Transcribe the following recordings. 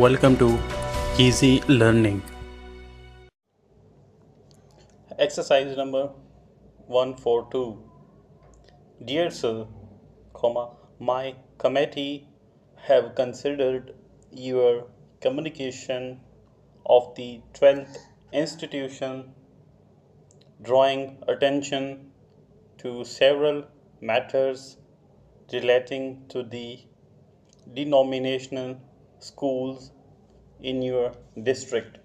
welcome to Easy Learning. Exercise number 142. Dear Sir, my committee have considered your communication of the 12th institution, drawing attention to several matters relating to the denominational schools in your district.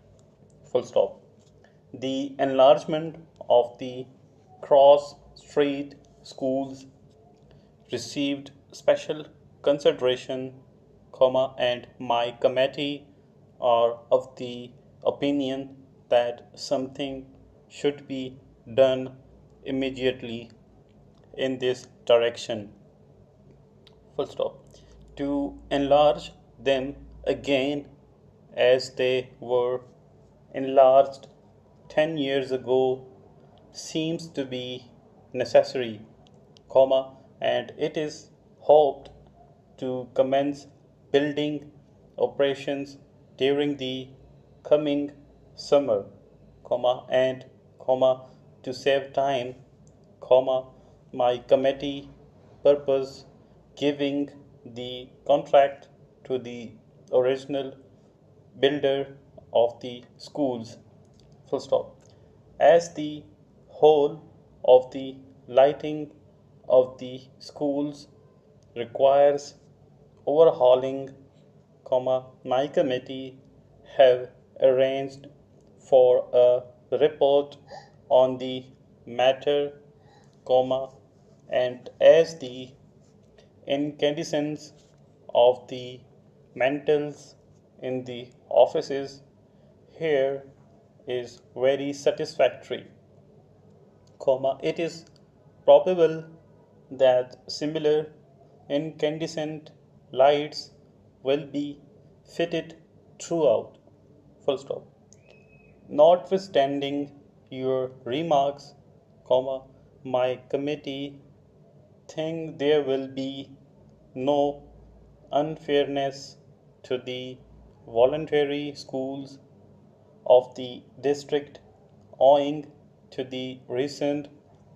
Full stop. The enlargement of the cross street schools received special consideration, and my committee are of the opinion that something should be done immediately in this direction. Full stop. To enlarge them again as they were enlarged 10 years ago seems to be necessary, and it is hoped to commence building operations during the coming summer, and to save time, my committee purpose giving the contract to the original builder of the schools. Full stop. As the whole of the lighting of the schools requires overhauling, my committee have arranged for a report on the matter, and as the incandescence of the mantles in the offices here is very satisfactory, it is probable that similar incandescent lights will be fitted throughout. Full stop. Notwithstanding your remarks, my committee think there will be no unfairness to the voluntary schools of the district owing to the recent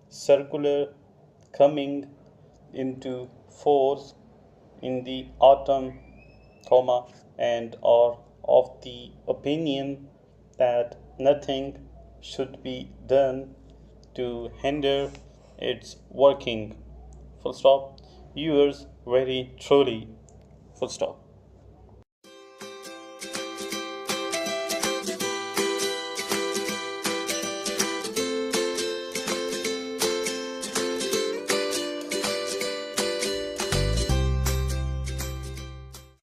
circular coming into force in the autumn, and are of the opinion that nothing should be done to hinder its working. Full stop. Yours very truly. Full stop.